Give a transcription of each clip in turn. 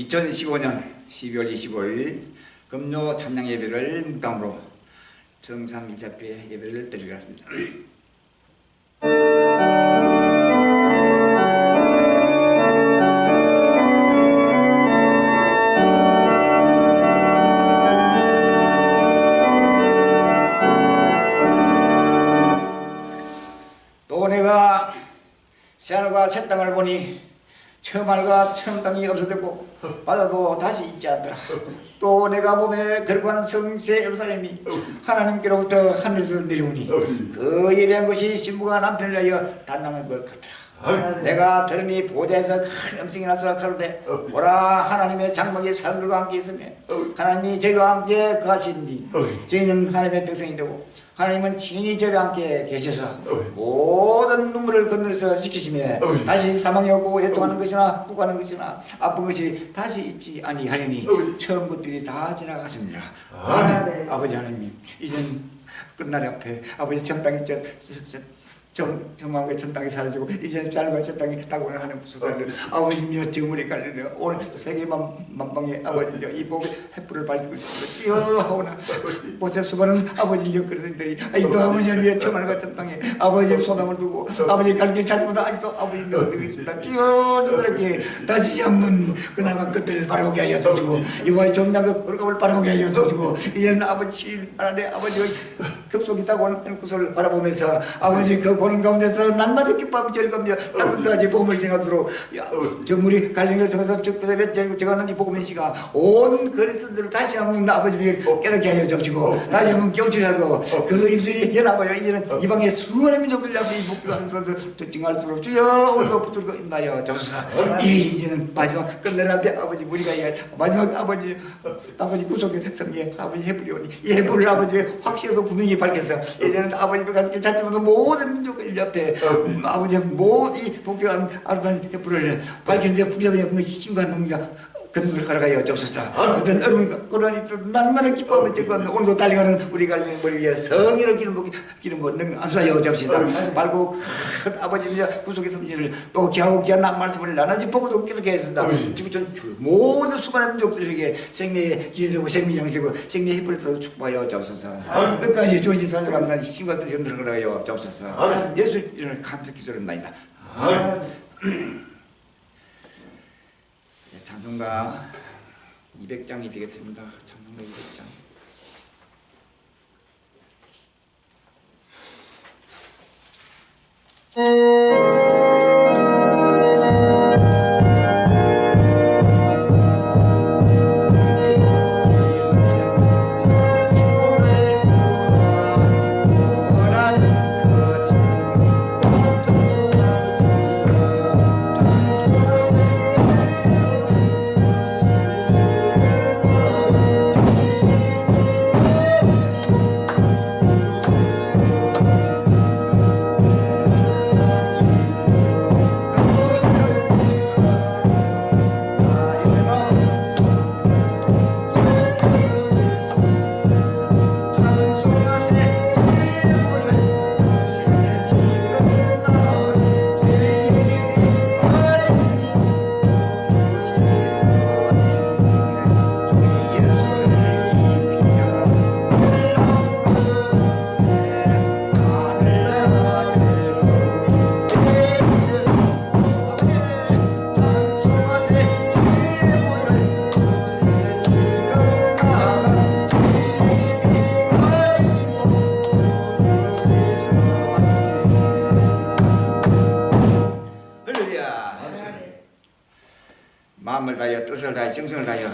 2015년 12월 25일 금요 찬양 예배를 묵담으로 정삼 이자배 예배를 드리겠습니다. 또 내가 새하늘과 새 땅을 보니 처음 하늘과 처음 땅이 없어졌고 바다도 다시 있지 않더라. 또 내가 몸에 거룩한 성세 예루살렘이 하나님께로부터 하늘에서 내려오니 그 예배한 것이 신부가 남편을 위하여 단장한 것 같더라. 내가 들음이 보좌에서 큰 음성이 나서 가로되 보라, 하나님의 장막이 사람들과 함께 있으며 하나님이 저희와 함께 거하시니 저희는 하나님의 백성이 되고 하나님은 친히 저희와 함께 계셔서 모든 눈물을 건너서 지키시며 다시 사망이 오고 애통하는 것이나 욱하는 것이나 아픈 것이 다시 있지 아니하리니 처음 것들이 다 지나갔습니다. 아버지 하나님, 이젠 끝날 앞에 아버지 정당이 정망과 전 땅이 사라지고 이제는 짤과 저 땅이 낙원을 하는 수사를 아버지며 지금 우리 갈리며 오늘 세계 만방에 아버지며 이 복의 햇불을 밝히고 있습니다. 뛰어오나 곳에 수많은 아버지며 그러들이 아직도 아버지며 정말과 전 땅에 아버지의 소망을 두고 아버지의 갈길 찾지보다 아직도 아버지며 얻고 있습니다. 뛰어들에게 다시 한번 그날과 끝을 바라보게 하여 주시고 여호와의 정당과 거룩함을 바라보게 하여 주시고 이제는 아버지 하나님의 아버지의 급속이 있다고 하는 구설을 바라보면서 아버지 그 고는 가운데서 날마다 기뻐하며 즐거우며 땅끝까지 복음을 전하도록 정물이 갈림을 통해서 전하는 이 복음의 시가 온 그리스도들을 다시 한번 아버지께 깨닫게 하여 주시고 다시 한번 깨우치시고 그 입술이 연합하여 이제는 이방의 수많은 민족을 향해 이 복음하는 소리를 증할수록 주여 오늘도 붙들고 임하여 주소서. 이제는 마지막 끝낼 앞에 아버지 우리가 마지막 아버지 구속의 성리에 아버지 해부리오니 이 해부를 아버지의 확실하고 분명히 밝혀서 이제는 아버지가 갈길 찾지 못한 모든 민족을 옆에 아버지의 모든 복잡한 아름다운 해부를 밝히는데 복잡한 없는 심각한 놈이가 건너를 걸어가여 주옵소서. 어떤 어려운 고난이 또 날마다 기뻐하며 즐거워하며 오늘도 달려가는 우리 갈리는 머리 위에 성의로 기름 붓는 안수하여 주옵소서. 말고 큰 아버지의 구속의 성질을 또 귀하고 귀한 말씀을 나눠지 보고도 깨닫게 해준다. 지금 전 모든 수많은 민족들에게 생명의 기회되고 생명의 양식이고 생명의 해부를 축복하여 주옵소서. 끝까지 주어진 삶을 감당한 신과 뜻에 들어가여 주옵소서. 예수 이름을 감사 기도합니다. 찬송가 200장이 되겠습니다. 찬송가 200장. 마음을 다하여 뜻을 다하여 정성을 다하여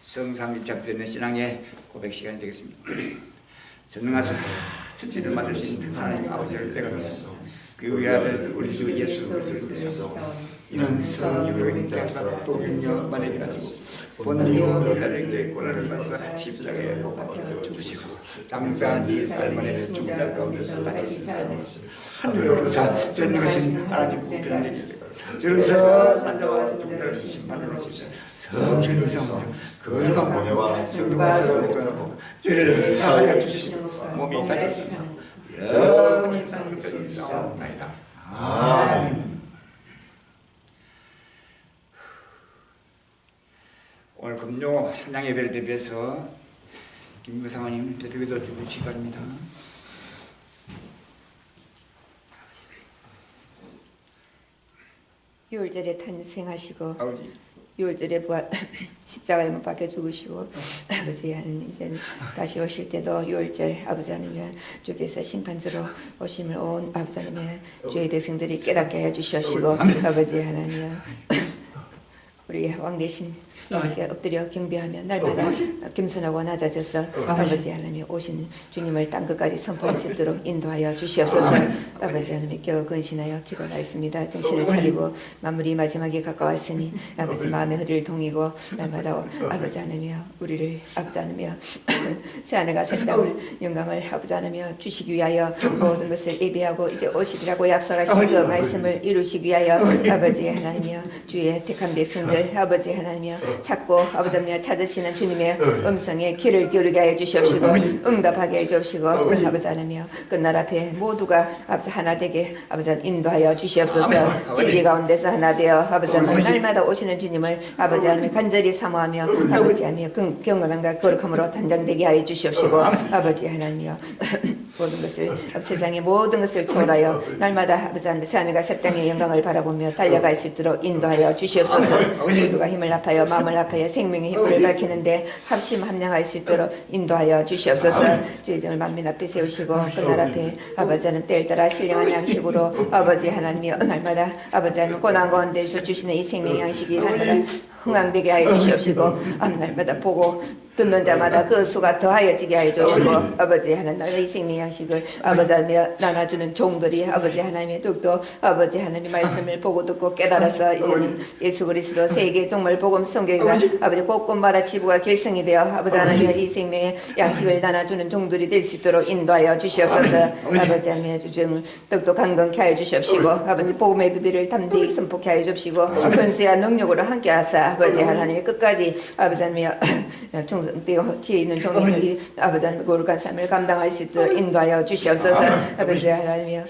성삼일체되는 신앙의 고백 시간이 되겠습니다. 전능하소서 천지를 만드신 하나님 아버지를 내가 믿습니다. 그 위아들 우리 주 예수 그리스도를 믿습니다. 이런 성령으로 인도하사 또 능력 만행이 나시고 본디오 빌라에게 고난을 받으사 십자가에 못 박혀 죽으시고 장사한 이 삶만에 죽은 날 가운데서 다치신 삶이 하늘로 오르사 전능하신 하나님 우편을 내리시고 저로서 산자와 죽은 날을 심판으로 오시사 성령 의상으로 거룩한 몸과 성도가 서로 떠나고 죄를 사하여 주시고 몸이 다시 영원히 상급적인 싸움나이다. 아멘. 음료 찬양 예배를 대비해서 김구 사모님 대표기도 주시기 바랍니다. 유월절에 탄생하시고 아버지 6월절에 부활 십자가에 못 박혀 죽으시고 아버지 하나님 이제 다시 오실 때도 6월절 아버지 하나님 주께서 심판주로 오심을 온 아버지 하나님 주의 백성들이 깨닫게 해 주시옵시고 아버지 하나님 우리 왕 대신 엎드려 경배하며 날마다 겸손하고 낮아져서 아버지 하나님 오신 주님을 땅끝까지 선포할 수 있도록 인도하여 주시옵소서. 아버지 하나님 겨우 근신하여 기도하였습니다. 정신을 차리고 마무리 마지막에 가까웠으니 아버지 마음의 허리를 동이고 날마다 아버지 하나님 우리를 아버지 하나님 새하늘과 새 땅을 영광을 아버지 하나님 주시기 위하여 모든 것을 예배하고 이제 오시리라고 약속하신 그 말씀을 이루시기 위하여 아버지 하나님 주의 택한 백성들 아버지 하나님 찾고 아버지 하나님 찾으시는 주님의 음성에 귀를 기울이게 하여 주시옵시고 응답하게 해 주옵시고 아버지 하나님 끝날 앞에 모두가 아버지 하나 되게 아버지 하나님 인도하여 주시옵소서. 진리 가운데서 하나 되어 아버지 하나님 날마다 오시는 주님을 아버지 하나님 간절히 사모하며 아버지 하나님 경건함과 거룩함으로 단장되게 하여 주시옵시고 아버지 하나님이여 모든 것을 세상의 모든 것을 초월하여 날마다 아버지 하나님 새하늘과 새 땅의 영광을 바라보며 달려갈 수 있도록 인도하여 주시옵소서. 모두가 힘을 합하여 마음을 합하여 생명의 힘을 밝히는데 합심 합량할 수 있도록 인도하여 주시옵소서. 주의 정을 만민 앞에 세우시고 그날 앞에 아버지 하나님 때를 따라 신령한 양식으로 아버지 하나님이여 날마다 아버지 하나님 고난 가운데 주시는 이 생명 양식이 날마다 흥황되게 하여 주시옵시고 날마다 보고 듣는 자마다 그 수가 더하여지게 하여 주시고 아버지 하나님 이 생명 양식을 아버지 하나님 나눠주는 종들이 아버지 하나님의 뚝도 아버지 하나님의 말씀을 보고 듣고 깨달아서 이제는 예수 그리스도 세계 정말 복음 성경이가 아버지 곳곳마다 지부가 결성이 되어 아버지 하나님의 이 생명의 양식을 나눠주는 종들이 될 수 있도록 인도하여 주시옵소서. 아버지 하나님의 주정을 더욱더 강건케 하여 주시옵시고 아버지 복음의 비밀을 담대히 선포케 하여 주시고 권세와 능력으로 함께 하사 아버지 하나님의 끝까지 아버지 하나님의 뒤에 있는 종들이 아버지 하나님의 거룩한 삶을 감당할 수 있도록 인도하여 주시옵소서. 아버지 하나님이여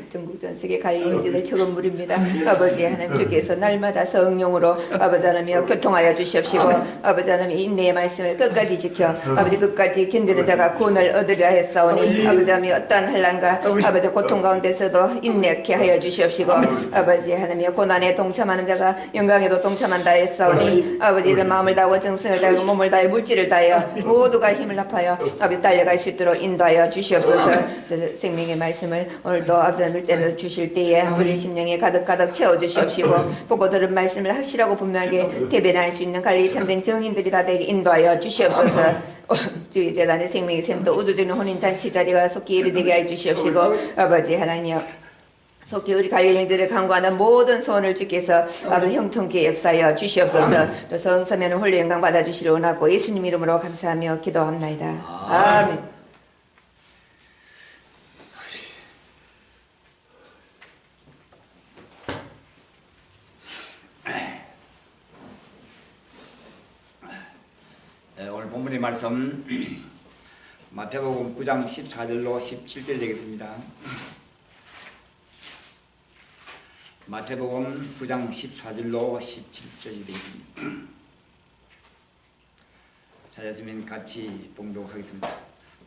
전국 전 세계 갈릴리 형제들 처음물입니다. 아버지 하나님 주께서 날마다 성령으로 아버지 하나님이여 교통하여 주시옵시고 아버지 하나님 인내의 말씀을 끝까지 지켜 아버지 끝까지 견디는 자가 구원을 얻으리라 했사오니 아버지 하나님 어떠한 환난과 아버지 고통 가운데서도 인내케 하여 주시옵시고 아버지 하나님이여 고난에 동참하는 자가 영광에도 동참한다 했사오니 아버지를 마음을 다하고 정성을 다하고 몸을 다하여 물질을 다하여 모두가 힘을 합하여 아버지 달려갈 수 있도록 인도하여 주시옵소서. 생명의 말씀을 오늘도 아버지 하나님 때려 주실 때에 우리 심령에 가득 채워주시옵시고 보고 들은 말씀을 확실하고 분명하게 대변할 수 있는 관리 참된 정인들이 다 되게 인도하여 주시옵소서. 주의 재단의 생명의 샘도 우주적인 혼인잔치 자리가 속히 예배되게 하여 주시옵시고 아버지 하나님 속히 우리 갈릴리 형제를 강구하는 모든 소원을 주께서 아버지 형통케 역사하여 주시옵소서. 또 성서면 홀로 영광 받아주시려 원하고 예수님 이름으로 감사하며 기도합나이다. 아멘. 오늘 본문의 말씀 마태복음 9장 14절로 17절 되겠습니다. 마태복음 9장 14절로 17절이 되겠습니다. 찾았으면 같이 봉독하겠습니다.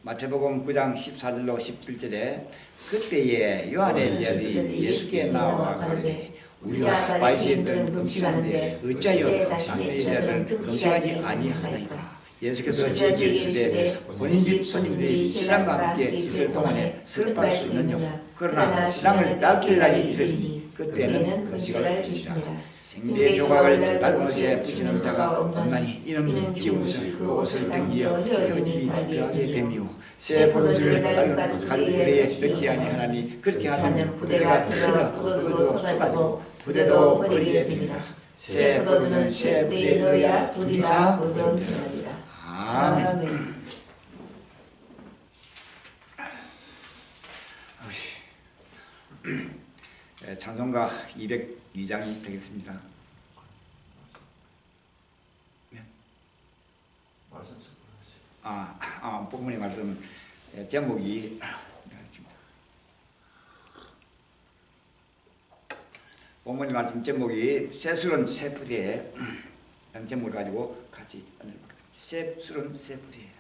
마태복음 9장 14절로 17절에 그때에 요한의 제자들이 예수께 나와 가르되 우리와 바리새인들은 금식하는데 어찌하여 남의 제자들은 금식하지 아니하나이까. 예수께서 제게 이르시되 혼인집 손님들이 신랑과 함께 있을 동안에 슬퍼할 수 있느냐. 그러나 신랑을 낳길 날이 있으니 그때는 금식을 지시라. 생제 조각을 낡은 옷에 붙이는 자가 없나니 이는 지 옷을 그 옷을 당기어 혀집이 그하게 되며 새 포도주를 낡은 갈부대에 넣지 아니하나니 그렇게 하면 부대가 틀어 그것도 쏟아지고 부대도 버리게 됩니다. 새 포도는 새 부대에 넣어야 둘이 다 부드러우리라. 아멘. 찬송가 202장이 되겠습니다. 본문의 말씀 제목이 본문의 말씀 제목이 새술은 새 부대에 양점을 가지고 같이 술은 세 불이에요.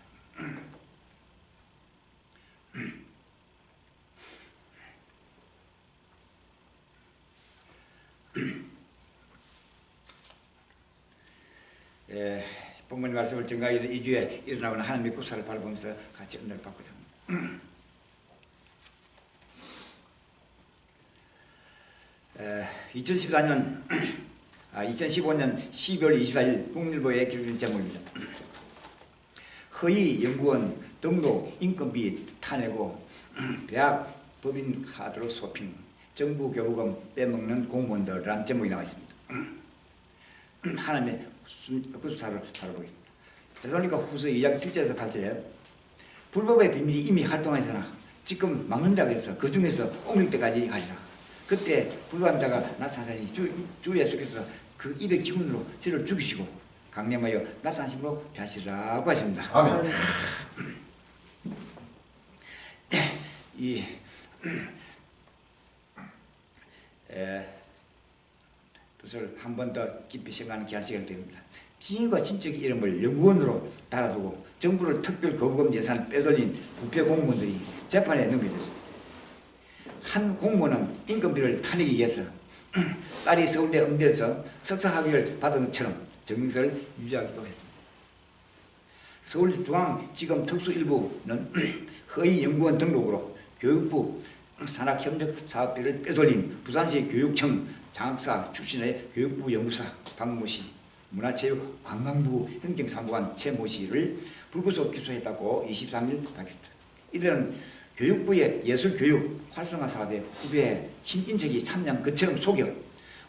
본문의 말씀을 증거하기 2주에 일어나고는 하나님의 구사를 바라보면서 같이 은혜를 받고자 합니다. 2015년 12월 24일 국민일보에 기록된 제목입니다. 허위 연구원 등록 인건비 타내고 대학 법인 카드로 쇼핑, 정부 교부금 빼먹는 공무원들이라는 제목이 나와 있습니다. 하나님의 구사를 바라보겠습니다. 데살로니가 후서 2장 7절에서 8절에 불법의 비밀이 이미 활동하였으나 지금 막는다고 해서 그 중에서 옮길 때까지 가리라. 그때 불법한 자가 나타나니 주 예수께서 그 입의 기운으로 저를 죽이시고 강림하여 나타나심으로 펴시라고 하십니다. 아멘. 이 뜻을 한 번 더 깊이 생각하는 귀한 시간이 됩니다. 시인과 친척의 이름을 연구원으로 달아두고 정부를 특별 거부금 예산을 빼돌린 부패 공무원들이 재판에 넘겨졌습니다. 한 공무원은 인건비를 타내기 위해서 딸이 서울대 음대에서 석사학위를 받은 것처럼 정명서를 유지하기도 했습니다. 서울중앙지검 특수일부는 허위 연구원 등록으로 교육부 산학협력사업비를 빼돌린 부산시 교육청 장학사 출신의 교육부 연구사 박모씨, 문화체육관광부 행정사무관 최모씨를 불구속 기소했다고 23일 밝혔다. 이들은 교육부의 예술교육 활성화 사업에 후배 친인척이 참여한 것처럼 속여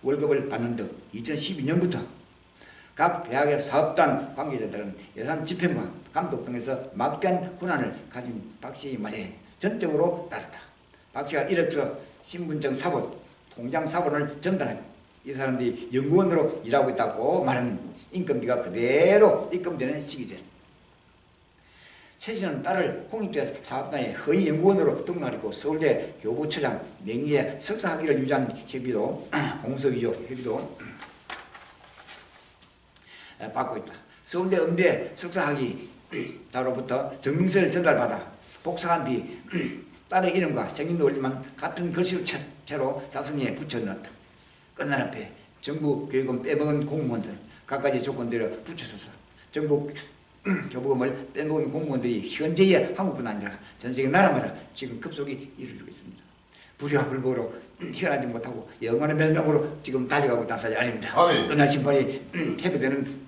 월급을 받는 등 2012년부터 각 대학의 사업단 관계자들은 예산 집행과 감독 등에서 막대한 권한을 가진 박 씨의 말에 전적으로 따랐다. 박 씨가 이력서, 신분증 사본, 통장 사본을 전달하고 이 사람들이 연구원으로 일하고 있다고 말하면 인건비가 그대로 입금되는 시기 됐다. 최 씨는 딸을 홍익대 사업단의 허위 연구원으로 등록하고 서울대 교부처장 명의의 석사학위를 유지한 협의도 공석위조 협의도 받고 있다. 서울대 음대 석사학위 다로부터 증명서를 전달받아 복사한 뒤 딸의 이름과 생년도 올리만 같은 글씨로 채로 사성에 붙여 넣었다. 끝난 앞에 정부 교육금 빼먹은 공무원들 각가지 조건대로 붙여서서 정부 교부금을 빼먹은 공무원들이 현재의 한국뿐 아니라 전 세계 나라마다 지금 급속히 이루어지고 있습니다. 불의와 불법으로 희한하지 못하고 영원한 멸망으로 지금 달려가고 있다는 사실 아닙니다. 끝날 심판이 해배되는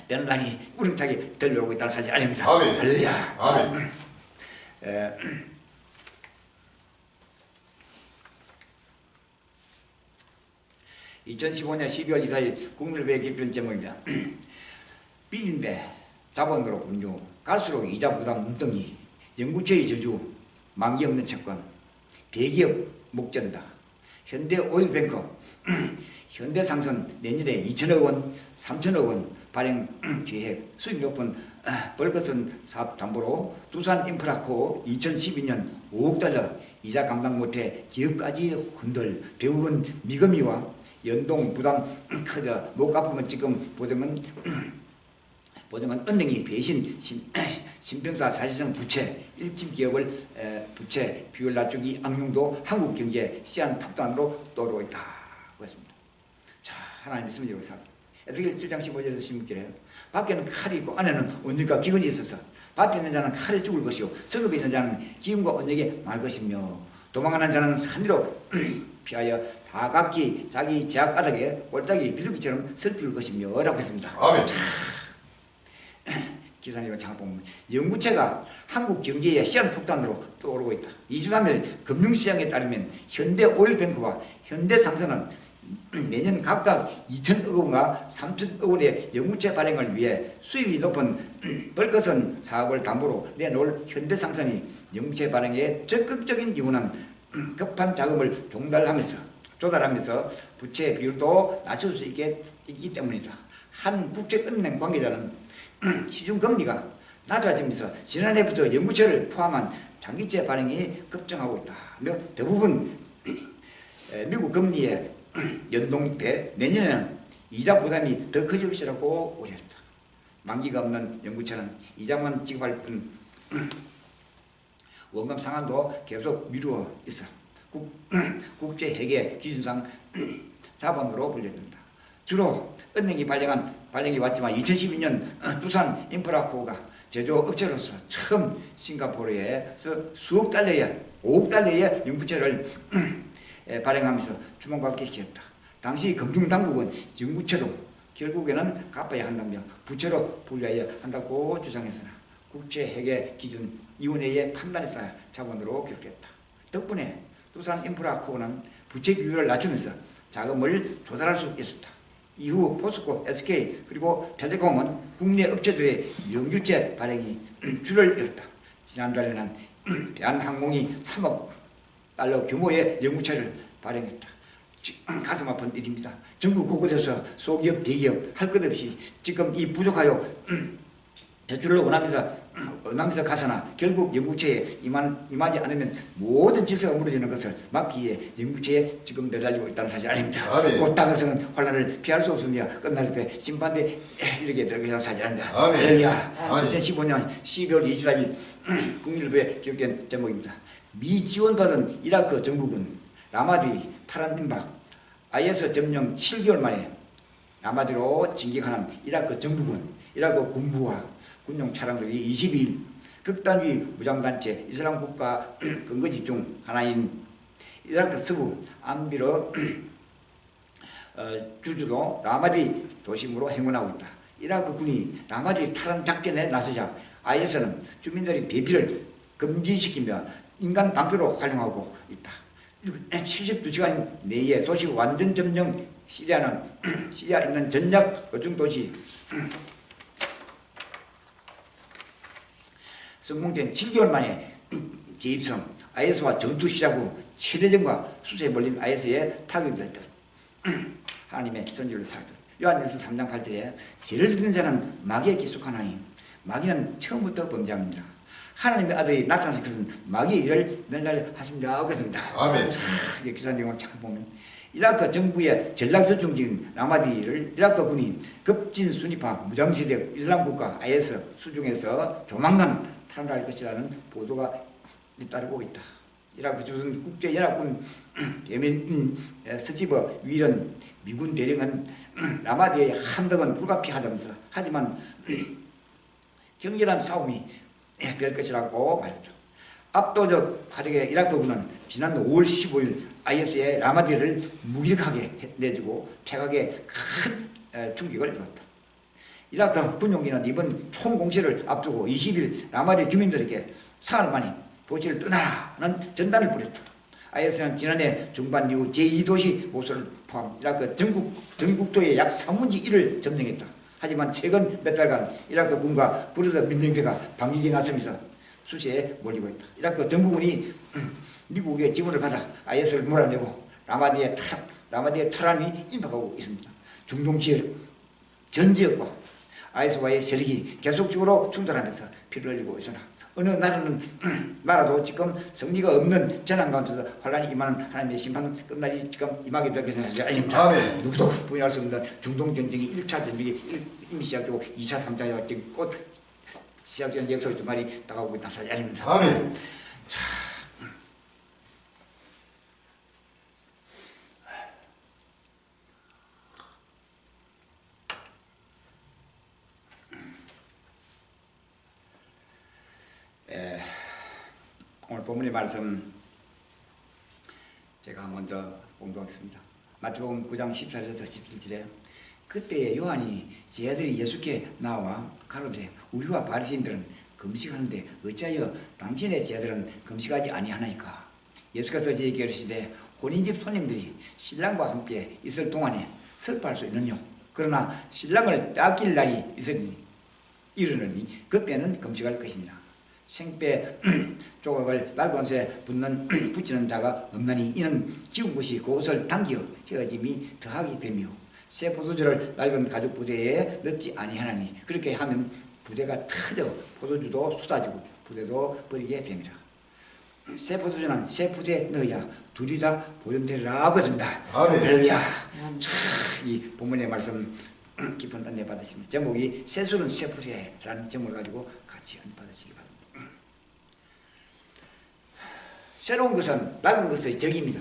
되는 날이 우렁차게 들려오고 있다는 사실 아닙니다. 할렐루야. 아멘. 2015년 12월 24일 국민의회 개편 제목입니다. 빚인데 자본으로 분류, 갈수록 이자 부담 문덩이, 연구체의 저주, 만기 없는 채권, 대기업 목전다, 현대오일뱅크, 현대상선 내년에 2천억 원, 3천억 원 발행 계획, 수익 높은 벌거선 사업 담보로 두산인프라코 2012년 5억 달러 이자 감당 못해 기업까지 흔들 대부분 미금이와 연동 부담 커져 못 갚으면 지금 보증은 은행이 대신 신평사 사실상 부채, 일집 기업을 부채 비율 낮추기 악용도 한국 경제 시한 폭탄으로 떠오르고 있다고 했습니다. 자, 하나님 말씀을 여기서 에스겔 7장 15절에서 16절에 밖에는 칼이 있고 안에는 언약과 기근이 있어서 밭에 있는 자는 칼에 죽을 것이요 성읍에 있는 자는 기근과 언약에 말 것이며 도망하는 자는 산으로 피하여 다 각기 자기 제약 가닥에 골짜기 비둘기처럼 슬플 것이며 라고 했습니다. 아멘. 기사님은 장을 보면 연구체가 한국 경제의 시한폭탄으로 떠오르고 있다. 23일 금융시장에 따르면 현대오일뱅크와 현대상선은 매년 각각 2천억 원과 3천억 원의 연구체 발행을 위해 수입이 높은 벌거선 사업을 담보로 내놓을 현대상선이 연구체 발행에 적극적인 이유는 급한 자금을 조달하면서 부채 비율도 낮출 수 있기 때문이다. 한 국제은행 관계자는 시중금리가 낮아지면서 지난해부터 연구체를 포함한 장기채 발행이 급증하고 있다며 대부분 미국 금리의 연동돼 내년에는 이자 부담이 더 커질 것이라고 우려했다. 만기가 없는 연구처는 이자만 지급할 뿐 원금 상환도 계속 미루어 있어 국제회계 기준상 자본으로 분류된다. 주로 은행이 발령이 왔지만 2012년 두산 인프라코가 제조업체로서 처음 싱가포르에서 수억 달러의 5억 달러의 연구체를 발행하면서 주목받게 했다. 당시 금융당국은 연구체도 결국에는 갚아야 한다며 부채로 분류해야 한다고 주장했으나 국제회계기준위원회의 판단에 따라 자본으로 기록됐다. 덕분에 두산 인프라코는 부채 비율을 낮추면서 자금을 조달할 수 있었다. 이후 포스코, SK 그리고 텔레콤은 국내 업체들의 연구체 발행이 줄을 이뤘다. 지난달에는 대한항공이 3억 달러 규모의 연구체를 발행했다. 가슴 아픈 일입니다. 전국 곳곳에서 소기업, 대기업 할 것 없이 지금 이 부족하여 대출을 원하면서 가서나 결국 연구체에 임하지 않으면 모든 질서가 무너지는 것을 막기 위해 연구체에 지금 매달리고 있다는 사실 아닙니다. 곧 다가서는 환란을 피할 수 없으며 끝날 때 심판대 이렇게 들어가는 사실 아닙니다. 할렐루야. 2015년 12월 24일 국민일보에 기록된 제목입니다. 미 지원받은 이라크 정부군 라마디 탈환 임박 IS 점령 7개월 만에 라마디로 진격하는 이라크 정부군, 이라크 군부와 군용 차량들이 22일 극단주의 무장단체 이슬람 국가 근거지 중 하나인 이라크 서부 안비르 주주도 라마디 도심으로 행군하고 있다. 이라크 군이 라마디 탈환 작전에 나서자 IS는 주민들의 대피를 금지시키며 인간 방패로 활용하고 있다. 72시간 내에 도시 완전 점령 시리아 있는 전략 요충 도시 성공된 7개월 만에 재입성 IS와 전투 시작 후 최대전과 수세에 몰린 IS에 타격될 듯 하나님의 선지를 살펴 요한일서 3장 8절에 죄를 짓는 자는 마귀에 기속하나니 마귀는 처음부터 범죄합니다. 하나님의 아들이 나타나서 그런 마귀의 일을 멸날하십니다 하겠습니다. 아멘. 이 기사 내용을 잠깐 보면 이라크 정부의 전략 요충지인 라마디를 이라크 군이 급진 순위파 무장시대 이슬람 국가 IS 수중에서 조만간 탈환할 것이라는 보도가 잇따르고 있다. 이라크 조선 국제연합군 예멘 스티브 위런 미군 대령은 라마디의 함덕은 불가피하다면서 하지만 격렬한 싸움이 될 것이라고 말했죠. 압도적 화력의 이라크군은 지난 5월 15일 IS의 라마디를 무기력하게 내주고 퇴각에 큰 충격을 주었다. 이라크 군용기는 이번 총공세를 앞두고 20일 라마디 주민들에게 사흘 만에 도시를 떠나라는 전단을 보냈다. IS는 지난해 중반 이후 제2도시 모sul 포함 이라크 전국도의 약 3분의 1을 점령했다. 하지만 최근 몇 달간 이라크 군과 구르드 민병대가 반격에 나서면서 수세에 몰리고 있다. 이라크 정부군이 미국의 지원을 받아 IS를 몰아내고 라마디의 탈환이 임박하고 있습니다. 중동 지역 전 지역과 IS와의 세력이 계속적으로 충돌하면서 피를 흘리고 있으나 어느 나라도 지금 승리가 없는 전황 가운데서 환란이 임하는 하나님의 심판 끝날이 지금 임하게 될 것은 아닙니다. 누구도 부인할 수 없는 중동 전쟁이 1차 전쟁이 이미 시작되고 2차, 3차 지금 곧 시작되는 역소의 중간이 다가오고 있다는 사실 아닙니다. 아멘. 자, 오늘 본문의 말씀 제가 먼저 공부하겠습니다. 마태복음 9장 14절에서 17절에 그때 요한이 제 아들이 예수께 나와 가로되 우리와 바리새인들은 금식하는데 어찌하여 당신의 제자들은 금식하지 아니하나이까. 예수께서 저에게 이르시되 혼인집 손님들이 신랑과 함께 있을 동안에 슬퍼할 수 있느뇨. 그러나 신랑을 빼앗길 날이 이르느니 그때는 금식할 것이니라. 생배 조각을 낡은 새 붙이는 자가 없나니 이는 지운 것이 그옷을 당기어 헤어짐이 더하게 되며 새 포도주를 낡은 가죽 부대에 넣지 아니하나니 그렇게 하면 부대가 터져 포도주도 쏟아지고 부대도 버리게 됩니다. 새 포도주는 새 푸대에 넣어야 둘이 다 보존되리라고 했습니다. 아멘. 할렐루야. 이 본문의 말씀 깊은 은혜 받으십니다. 제목이 새술은 새 푸대라는 제목을 가지고 같이 은혜 받으시기 바랍니다. 새로운 것은 낡은 것의 적입니다.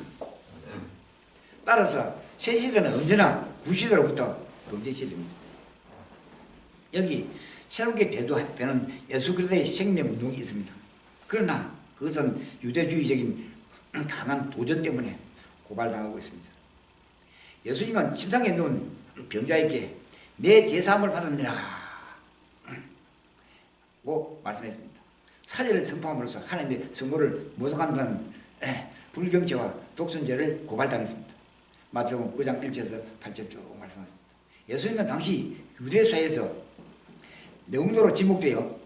따라서 새 시대는 언제나 구시대로부터 범죄 시대입니다. 여기 새롭게 대두되는 예수 그리스도의 생명운동이 있습니다. 그러나 그것은 유대주의적인 강한 도전 때문에 고발당하고 있습니다. 예수님은 침상에 누운 병자에게 내 제사함을 받았느라 고 말씀했습니다. 사제를 선포함으로써 하나님의 선고를 모독한다는 불경죄와 독선죄를 고발당했습니다. 마태복음 9장 1절에서 8절 쭉 말씀하십니다. 예수님은 당시 유대사회에서 명도로 지목되어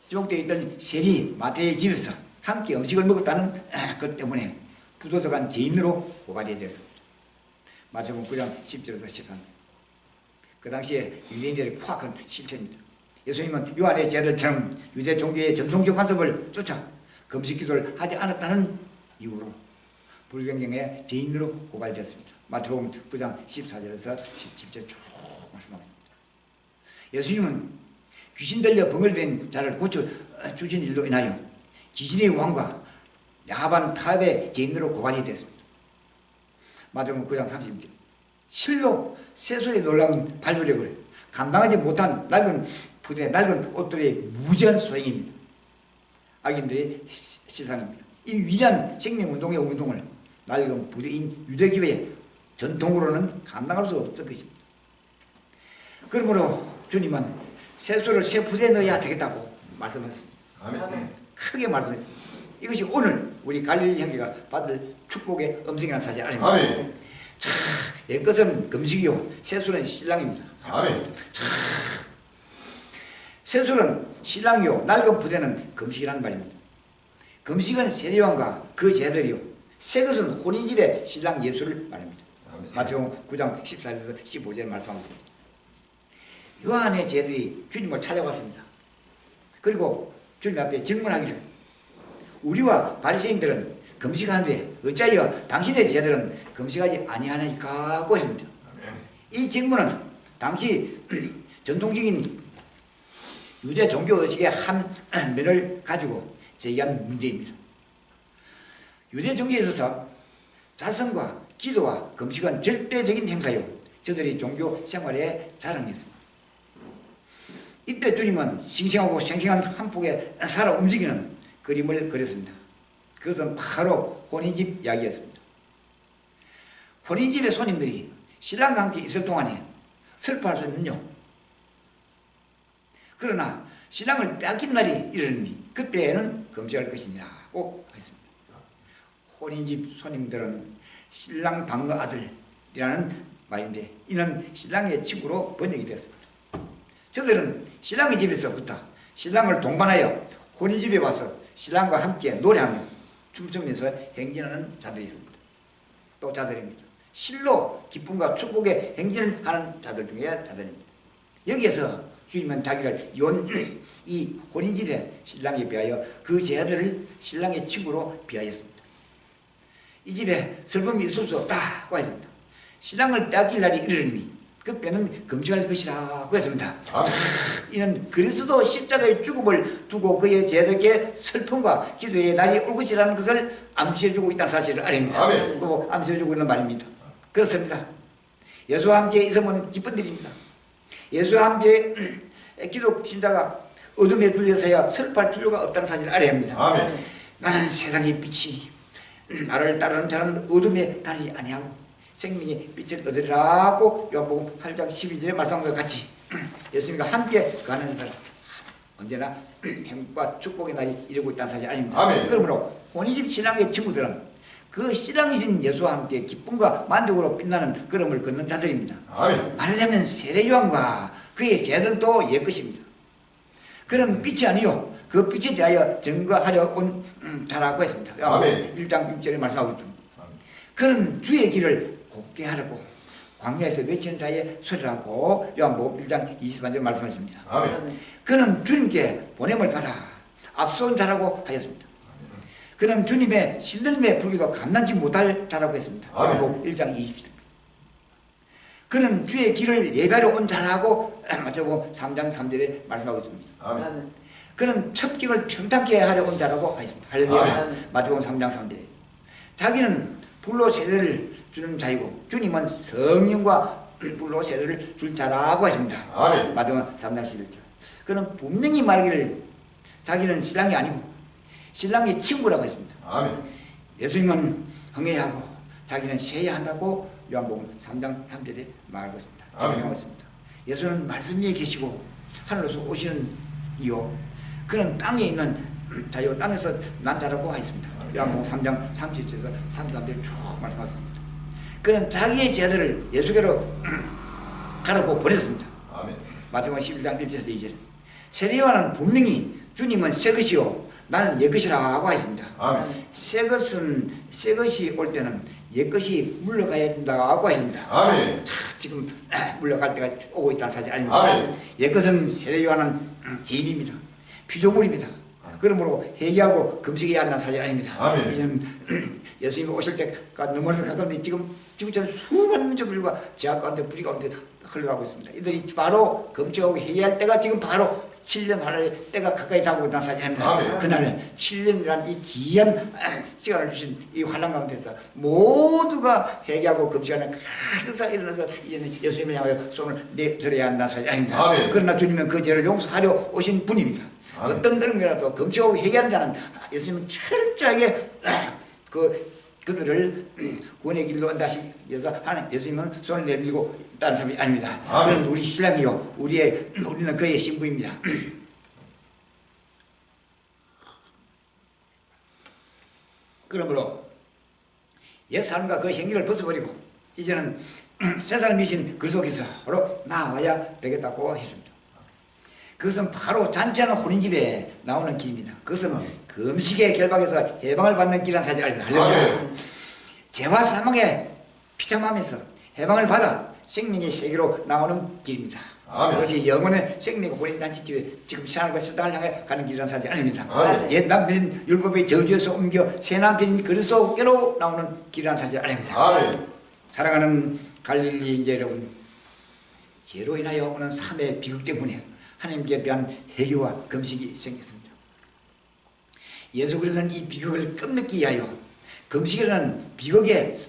있던 세리 마태의 집에서 함께 음식을 먹었다는 것 때문에 부도덕한 죄인으로 고발이 되었습니다. 마태복음 9장 10절에서 13절. 그 당시에 유대인들의 포악한 실체입니다. 예수님은 요한의 제자들처럼 유대 종교의 전통적 관습을 쫓아 금식 기도를 하지 않았다는 이유로 불경경의 죄인으로 고발되었습니다. 마태복음 9장 14절에서 17절 쭉 말씀하겠습니다. 예수님은 귀신 들려 벙어리된 자를 고쳐주신 일로 인하여 귀신의 왕과 야반 타협의 죄인으로 고발이 되었습니다. 마태복음 9장 30절. 실로 세술의 놀라운 발도력을 감당하지 못한 낡은 부대, 낡은 옷들의 무지한 소행입니다. 악인들의 시상입니다. 이 위대한 생명운동의 운동을 낡은 부대인 유대교회의 전통으로는 감당할 수 없을 것입니다. 그러므로 주님은 세술을 새 부대에 넣어야 되겠다고 말씀하셨습니다. 아멘. 크게 말씀했습니다. 이것이 오늘 우리 갈릴리 형제가 받을 축복의 음성이라는 사실 아닙니까? 아멘. 자, 옛것은 금식이요 세술은 신랑입니다. 아멘. 세술은 신랑이요 낡은 부대는 금식이라는 말입니다. 금식은 세례요한과 그 제자들이요 새것은 혼인집의 신랑 예수를 말합니다. 아멘. 마태복음 9장 14절에서 15절에 말씀하고 있습니다. 요한의 제자들이 주님을 찾아왔습니다. 그리고 주님 앞에 질문하기를 우리와 바리새인들은 금식하는데 어찌하여 당신의 제자들은 금식하지 아니하나이까 하고 했습니다. 이 질문은 당시 전통적인 유대 종교 의식의 한 면을 가지고 제기한 문제입니다. 유대 종교에 있어서 자성과 기도와 금식은 절대적인 행사요 저들이 종교 생활의 자랑이었습니다. 이때 주님은 싱싱하고 생생한 한 폭의 살아 움직이는 그림을 그렸습니다. 그것은 바로 혼인집 이야기였습니다. 혼인집의 손님들이 신랑과 함께 있을 동안에 슬퍼할 수 있는요. 그러나 신랑을 빼앗긴 날이 이르니 그때에는 금식할 것이니라고 했습니다. 혼인집 손님들은 신랑 방어 아들이라는 말인데 이는 신랑의 친구로 번역이 되었습니다. 저들은 신랑의 집에서부터 신랑을 동반하여 혼인집에 와서 신랑과 함께 노래하며 춤추면서 행진하는 자들이 있습니다. 또 자들입니다. 실로 기쁨과 축복의 행진을 하는 자들 중에 자들입니다. 여기에서 주님은 자기를 이 혼인집의 신랑에 비하여 그 제자들을 신랑의 친구로 비하였습니다. 이 집에 슬픔이 있을 수 없다고 했습니다. 신랑을 빼앗길 날이 이르니 그때는 금식할 것이라고 했습니다. 이는 그리스도 십자가의 죽음을 두고 그의 제자들께 슬픔과 기도의 날이 올 것이라는 것을 암시해주고 있다는 사실을 아닙니다. 그리고 암시해주고 있는 말입니다. 그렇습니다. 예수와 함께 있으면 기쁜 일입니다. 예수와 함께 기독 신자가 어둠에 둘려서야 슬퍼할 필요가 없다는 사실을 알아야 합니다. 나는 세상의 빛이 나를 따르는 자는 어둠에 다니지 아니하고 생명의 빛을 얻으리라고 요한복음 8장 12절에 말씀한 것 같이 예수님과 함께 가는 자들 언제나 행복과 축복의 날이 이루고 있다는 사실 아닙니다. 그러므로 혼인집 신랑의 친구들은 그 신랑이신 예수와 함께 기쁨과 만족으로 빛나는 걸음을 걷는 자들입니다. 말하자면 세례요한과 그의 제자들도 옛것입니다. 그런 빛이 아니요 그 빛에 대하여 증거하려 온 자라고 했습니다. 1장 6절에 말씀하고 있습니다. 그는 주의 길을 곱게 하려고 광야에서 외치는 자의 소리라고 요한복음 1장 20절 말씀하십니다. 아멘. 그는 주님께 보냄을 받아 앞서온 자라고 하였습니다. 그는 주님의 신들림의 불기도 감당치 못할 자라고 했습니다. 요한복음 1장 20절. 그는 주의 길을 예배하러 온 자라고 마태복음 3장 3절에 말씀하고 있습니다. 아멘. 그는 첩경을 평탄케 하려 온 자라고 하였습니다. 할렐루야. 마태복음 3장 3절에 자기는 불로 세례를 주는 자이고 주님은 성령과 불로 세례를 줄 자라고 하십니다. 아멘. 마태복음 3장 11절. 그는 분명히 말하기를 자기는 신랑이 아니고 신랑의 친구라고 했습니다. 아멘. 예수님은 흥해하고 자기는 세야 한다고 요한복음 3장 3절에 말하고 있습니다. 증명하고 있습니다. 예수는 말씀 위에 계시고 하늘로서 오시는 이요 그는 땅에 있는 자요 땅에서 난 자라고 하였습니다. 요한복음 3장 30절에서 33절 쭉 말씀하셨습니다. 그는 자기의 제자들을 예수께로 가라고 보냈습니다. 아멘. 마태복음 11장 1절에서 2절. 세례요한은 분명히 주님은 새 것이요 나는 옛 것이라고 했습니다. 아멘. 새 것이 올 때는 옛 것이 물러가야 된다고 했습니다. 아멘. 지금 물러갈 때가 오고 있다는 사실 아닙니다. 아멘. 옛 것은 세례요한은 죄인입니다. 피조물입니다. 그러므로 회개하고 금식해야 한다는 사실 아닙니다. 아멘. 이제는 예수님이 오실 때가 넘어서 가까운데 지금처럼 수많은 민족들과 제약 가운데 불이 가운데 흘러가고 있습니다. 이들이 바로 금식하고 회개할 때가 지금 바로 7년 하나의 때가 가까이 다가오고 있다는 사실입니다. 아멘. 그날 7년이라는 이 귀한 시간을 주신 이 환란 가운데서 모두가 회개하고 금식하는 큰 역사가 일어나서 이제는 예수님을 향하여 손을 내들어야 한다는 사실 아닙니다. 아멘. 그러나 주님은 그 죄를 용서하려 오신 분입니다. 아멘. 어떤 것이라도 금식하고 회개하는 자는 예수님은 철저하게 그들을 구원의 길로 다시 해서 하는 예수님은 손을 내밀고 있다는 사람이 아닙니다. 아멘. 그는 우리 신랑이요 우리는 그의 신부입니다. 그러므로 옛 삶과 그 행위를 벗어버리고 이제는 새 삶이신 그 속에서로 나와야 되겠다고 했습니다. 그것은 바로 잔치하는 혼인집에 나오는 길입니다. 그것은 금식의 결박에서 해방을 받는 길이라는 사실이 아닙니다. 죄와 사망에 피참하면서 해방을 받아 생명의 세계로 나오는 길입니다. 아멘. 그것이 영혼의 생명 혼인잔치집에 지금 신앙과 실당을 향해 가는 길이라는 사실이 아닙니다. 아멘. 옛 남편인 율법의 저주에서 옮겨 새 남편인 그리스도께로 나오는 길이라는 사실이 아닙니다. 아멘. 사랑하는 갈릴리 이제 여러분, 죄로 인하여 오는 삶의 비극 때문에 하나님께 대한 회개와 금식이 생겼습니다. 예수 그리스도는 이 비극을 끝맺기 위하여 금식이라는 비극의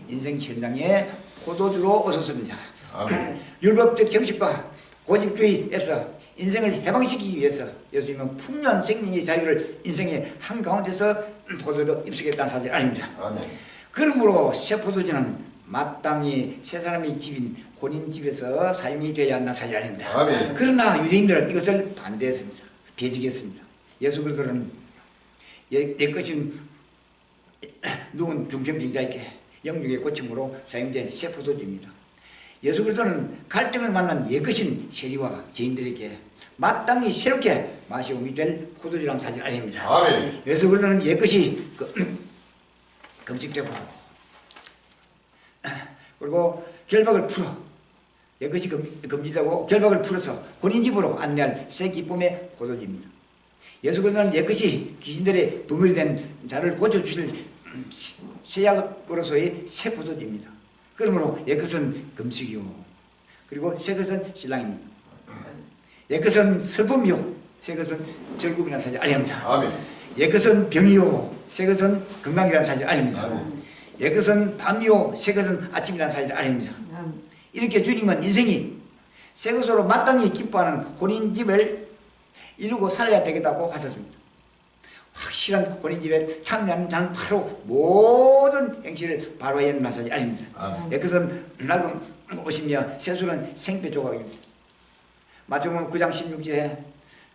인생 현장에 포도주로 오셨습니다. 아멘. 율법적 정식과 고집주의에서 인생을 해방시키기 위해서 예수님은 풍요한 생명의 자유를 인생의 한가운데서 포도주로 입수했다는 사실 아닙니다. 아멘. 그러므로 새 포도주는 마땅히 세 사람의 집인 혼인집에서 사용이 되어야 한다는 사실 아닙니다. 아멘. 그러나 유대인들은 이것을 반대했습니다. 배제했습니다. 예수 그리스도는 옛것인 누운 중병자에게 영육의 고침으로 사용된 새 포도주입니다. 예수 그리스도는 갈등을 만난 옛것인 세리와 죄인들에게 마땅히 새롭게 마시움이 될 포도주라는 사실 아닙니다. 아멘. 예수 그리스도는 옛것이 금식되고 그리고 결박을 풀어 옛것이 금지되고 결박을 풀어서 혼인집으로 안내할 새 기쁨의 포도주입니다. 예수 그리스도는 옛것이 귀신들의 벙어리 된 자를 고쳐주실 새약으로서의 새 포도주입니다. 그러므로 옛것은 금식이요 그리고 새것은 신랑입니다. 옛것은 슬픔이요 새것은 즐거움이라는 사실 아닙니다. 아멘. 옛것은 병이요 새것은 건강이라는 사실 아닙니다. 아멘. 옛것은 밤이요 새것은 아침이라는 사실 아닙니다. 이렇게 주님은 인생이 새것으로 마땅히 기뻐하는 혼인집을 이루고 살아야 되겠다고 하셨습니다. 확실한 혼인집에 참여하는 자는 바로 모든 행실을 바로 해야 하는 사실이 아닙니다. 옛것은 낡은 옷이며 새술은 생배 조각입니다. 마태복음 9장 16절에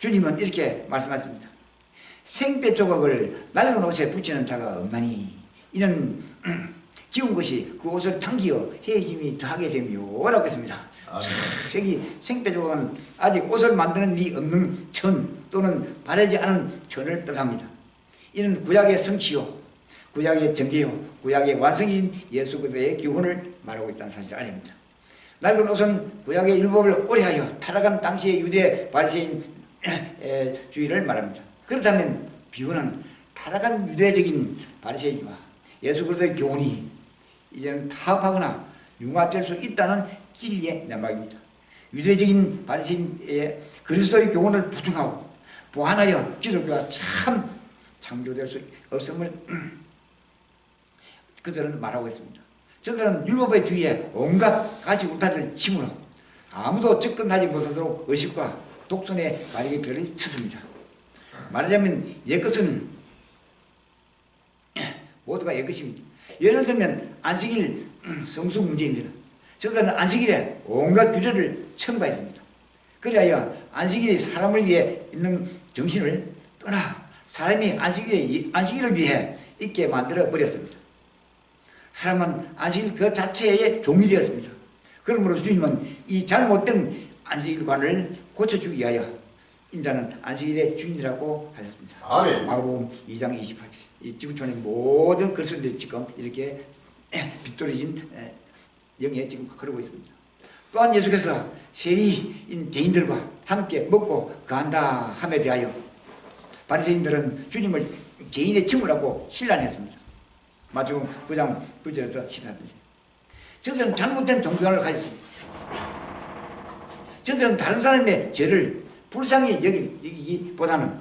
주님은 이렇게 말씀하십니다. 생배 조각을 낡은 옷에 붙이는 자가 없나니 이는 지운 것이 그 옷을 당기어 헤어짐이 더하게 되며 라고 했습니다. 생배 조각은 아직 옷을 만드는 리 없는 천 또는 바르지 않은 천을 뜻합니다. 이는 구약의 성취요 구약의 전개요 구약의 완성인 예수 그리스도의 기원을 말하고 있다는 사실 아닙니다. 낡은 옷은 구약의 율법을 오래하여 타락한 당시의 유대 바리새인 주의를 말합니다. 그렇다면 비유는 타락한 유대적인 바리새인과 예수 그리스도의 교훈이 이제는 타협하거나 융합될 수 있다는 진리의 내막입니다. 유대적인 바리새인의 그리스도의 교훈을 부정하고 보완하여 기독교가 참 창조될 수 없음을 그들은 말하고 있습니다. 저들은 율법의 주위에 온갖 가시 울타리를 치므로 아무도 접근하지 못하도록 의식과 독선의 가리개 별을 쳤습니다. 말하자면 옛것은 모두가 옛것입니다. 예를 들면 안식일 성수 문제입니다. 저들은 안식일에 온갖 규례를 첨가했습니다. 그리하여 안식일이 사람을 위해 있는 정신을 떠나 사람이 안식일을 위해 있게 만들어 버렸습니다. 사람은 안식일 그 자체의 종이 되었습니다. 그러므로 주님은 이 잘못된 안식일관을 고쳐주기 위하여 인자는 안식일의 주인이라고 하셨습니다. 아멘. 마가복음 2장 28절. 이 지구촌의 모든 그리스도인들이 지금 이렇게 빗돌이진 영에 지금 흐르고 있습니다. 또한 예수께서 세리인 죄인들과 함께 먹고 거한다 함에 대하여 바리새인들은 주님을 죄인의 친구라고 신란했습니다. 마태복음 9장 9절에서 14절. 저들은 잘못된 종교관을 가졌습니다. 저들은 다른 사람의 죄를 불쌍히 여기기보다는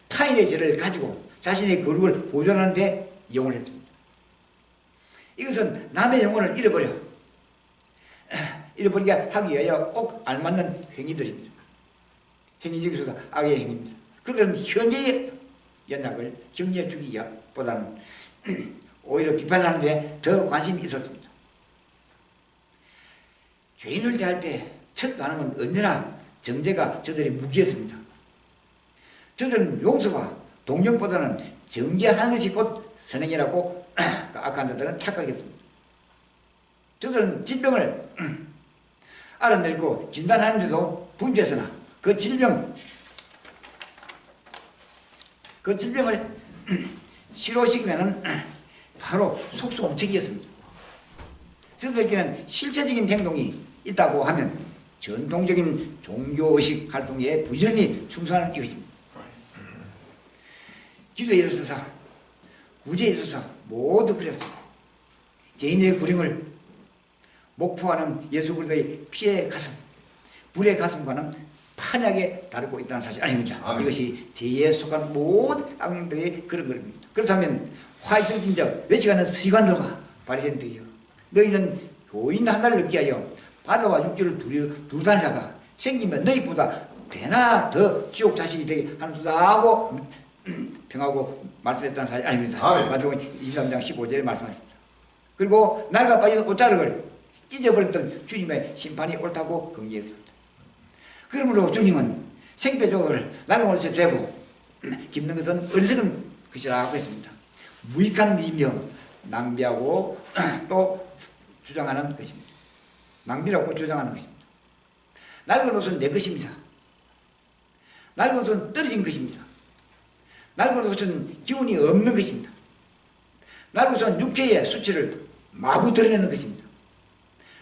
타인의 죄를 가지고 자신의 거룩을 보존하는 데 이용을 했습니다. 이것은 남의 영혼을 잃어버리게 하기 위하여 꼭 알맞는 행위들입니다. 행위적이어서 악의 행위입니다. 그들은 현재의 연약을 격려해 주기보다는 오히려 비판하는 데 더 관심이 있었습니다. 죄인을 대할 때 첫 반응은 언제나 정죄가 저들의 무기였습니다. 저들은 용서와 동정보다는 정죄하는 것이 곧 선행이라고 악한 자들은 착각했습니다. 저들은 질병을 알아내고 진단하는데도 분주해서나 그 질병을 치료시키면은 바로 속수무책이었습니다. 저들에게는 실체적인 행동이 있다고 하면 전통적인 종교의식 활동에 부지런히 충성하는 이것입니다. 기도에 있어서 구제에 있어서 모두 그랬습니다. 죄인의 구령을 목포하는 예수 그리스도의 피의 가슴, 불의 가슴과는 판하게 다르고 있다는 사실 아닙니다. 아멘. 이것이 죄에 속한 모든 악령들의 그런 것입니다. 그렇다면 화 있을 빈적 외치가는 서기관들과 바리새인들이여 너희는 교인 하나를 얻기 위하여 바다와 육지를 두루 다니다가 생기면 너희보다 배나 더 지옥 자식이 되게 하는도다 하고 평하고 말씀했다는 사실 아닙니다. 마태복음 23장 15절에 말씀하십니다. 그리고 낡아 빠진 옷자락을 찢어버렸던 주님의 심판이 옳다고 긍지했습니다. 그러므로 주님은 생배족을 낡은 옷에 대고 깁는 것은 어리석은 것이라고 했습니다. 무익한 미며 낭비하고 또 주장하는 것입니다. 낭비라고 주장하는 것입니다. 낡은 옷은 내 것입니다. 낡은 옷은 떨어진 것입니다. 낡은 옷은 기운이 없는 것입니다. 낡은 옷은 육체의 수치를 마구 드러내는 것입니다.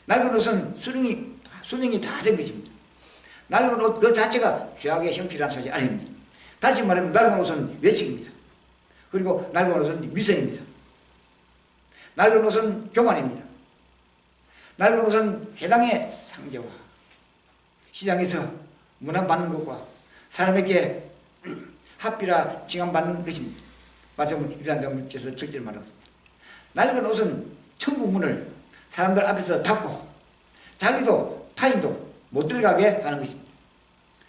낡은 옷은 수능이 다 된 것입니다. 낡은 옷 그 자체가 죄악의 형태라는 사실이 아닙니다. 다시 말하면 낡은 옷은 외식입니다. 그리고 낡은 옷은 미선입니다. 낡은 옷은 교만입니다. 낡은 옷은 해당의 상제와 시장에서 문안받는 것과 사람에게 합비라 징함받는 것입니다. 마태복음 23장 6절에서 7절 말했습니다. 낡은 옷은 천국문을 사람들 앞에서 닫고 자기도 타인도 못 들어가게 하는 것입니다.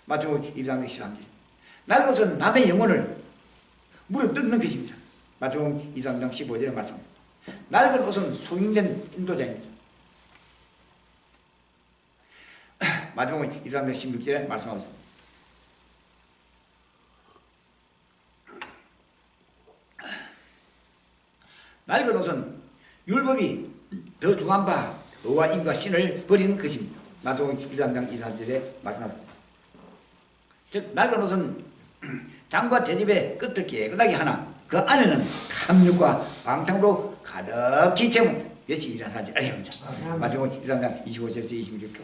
마태복음 23장 13절. 낡은 옷은 남의 영혼을 물어 뜯는 것입니다. 마태복음 23장 15절에 말씀합니다. 낡은 옷은 속인된 인도자입니다. 마태복음 23장 16절에 말씀하고 있습니다. 낡은 옷은 율법이 더 중한 바 의와 인과 신을 버리는 것입니다. 마태복음 23장 24절에 말씀하셨습니다. 즉 낡은 옷은 장과 대접의 끝을 깨끗하게 하나 그 안에는 탐욕과 방탕으로 가득히 채운 며칠 일어나지 아니합니다. 마지막 1장 25절에서 26절 쭉.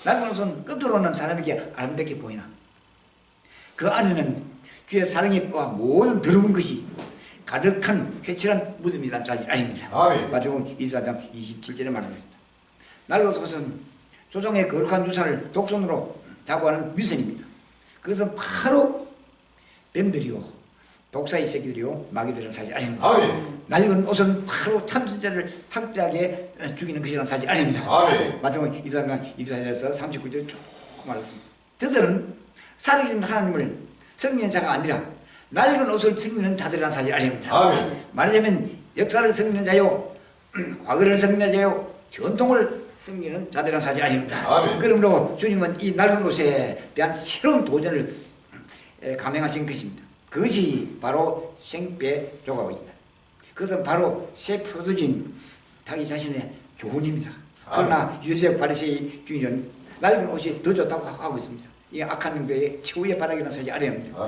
낡은 옷은 끝으로는 사람에게 아름답게 보이나 그 안에는 주의 사랑과 모든 더러운 것이 가득한 회칠한 무덤이란 사실 아닙니다. 마지막 24장 27절에 말씀드립니다. 낡은 옷은 조상의 거룩한 유산을 독손으로 자부하는 위선입니다. 그것은 바로 뱀들이요 독사의 새끼들이요 마귀들은 사실 아닙니다. 낡은 옷은 바로 참선자를 학대하게 죽이는 것이라는 사실 아닙니다. 마지막 24절에서 39절 쭉 말했습니다. 저들은 살아계신 하나님을 섬기는 자가 아니라 낡은 옷을 섬기는 자들이라는 사실 아닙니다. 말하자면 역사를 섬기는 자요 과거를 섬기는 자요 전통을 섬기는 자들이라는 사실 아닙니다. 그러므로 주님은 이 낡은 옷에 대한 새로운 도전을 감행하신 것입니다. 그것이 바로 생배 조각입니다. 그것은 바로 새 표도진 자기 자신의 교훈입니다. 그러나 유대적 바리새이 주의는 낡은 옷이 더 좋다고 하고 있습니다. 이 악한 영도의 최후의 바라기는 사실 아닙니다.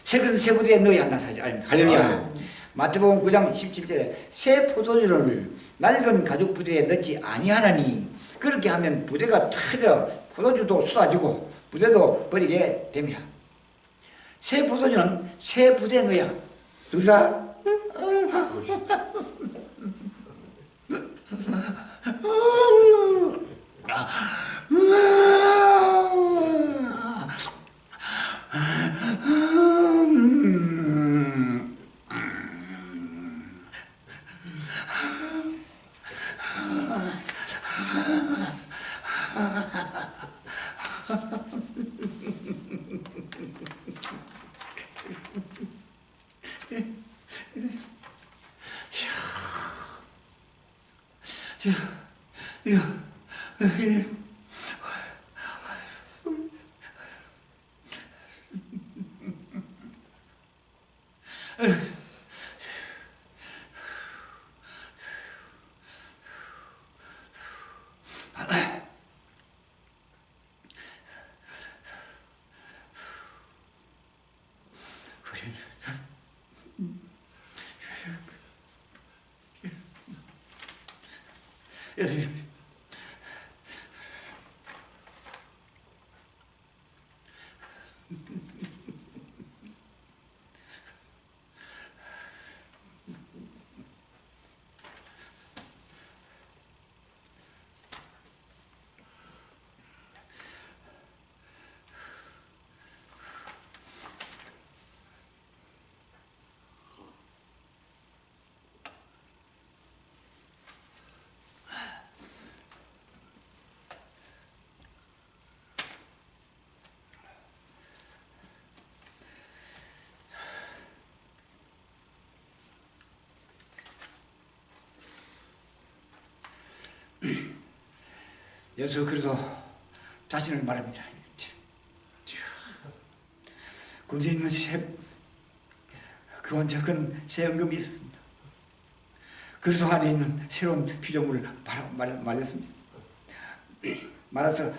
새 것은 새 부대에 넣어야 한다는 사실 아닙니다. 할렐루야. 마태복음 9장 17절에 새 포도주를 낡은 가죽 부대에 넣지 아니하나니 그렇게 하면 부대가 터져 포도주도 쏟아지고 부대도 버리게 됩니다. 새 포도주는 새 부대에 넣어야 두사 예수 그리스도 자신을 말합니다. 군대에 있는 그 원작은 새 언금이 있었습니다. 그리스도 안에 있는 새로운 피조물을 말했습니다. 말해서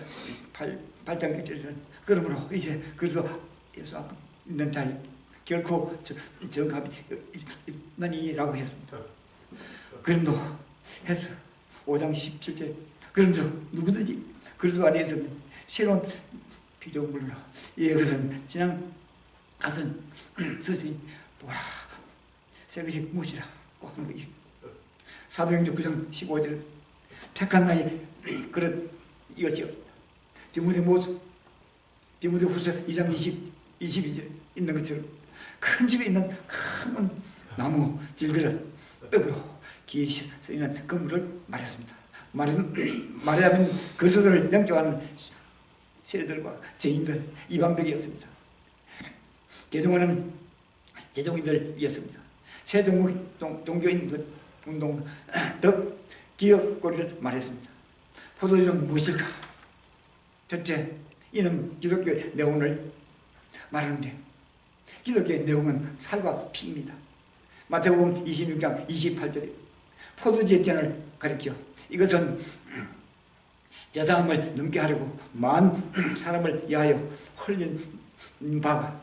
8장 1절에서는 그러므로 이제 그리스도 예수 앞에 있는 자에 결코 정합이 있나니라고 했습니다. 그럼도 해서 5장 17절 그럼도 누구든지 그리스도 안에서 새로운 피조물로 이것은 지난 가슴 서서히 보라 새 것이 무엇이라고 하는 거지. 사도행전 9장 15절에 택한 나의 그릇 이것이요 디모데후서 2장 22절 있는 것처럼 큰 집에 있는 큰 나무 질그릇 떡으로 귀에 쓰이는 건물을 말했습니다. 말하자면 그리스도를 영접하는 세례들과 죄인들, 이방들이었습니다. 개종하는 제종인들이었습니다. 새 종교인 운동 덕 기억고리를 말했습니다. 포도주는 무엇일까? 첫째, 이는 기독교의 내용을 말하는데 기독교의 내용은 살과 피입니다. 마태복음 26장 28절에 포도주의 잔을 가리켜 이것은 제사함을 넘게 하려고 만 사람을 위하여 흘린 바가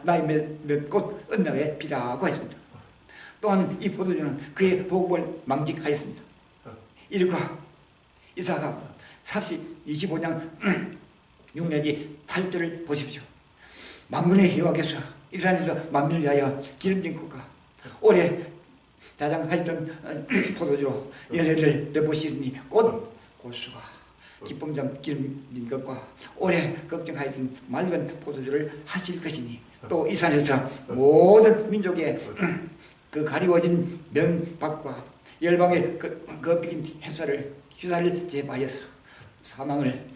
나의 몇 꽃 언약의 피라고 했습니다. 또한 이 포도주는 그의 복음을 망직하였습니다. 이르과 이사가 25장 6내지 8절을 보십시오. 만군의 여호와께서 이 산에서 만민을 위하여 기름진 것과 올해 자장하였던 포도주로 열매를 내보시니 곧 골수가 기쁨장 기름진 것과 올해 걱정하였던 맑은 포도주를 하실 것이니 또 이 산에서 모든 민족의 그 가리워진 면박과 열방의 그 비긴 휴사를 제바하여서 사망을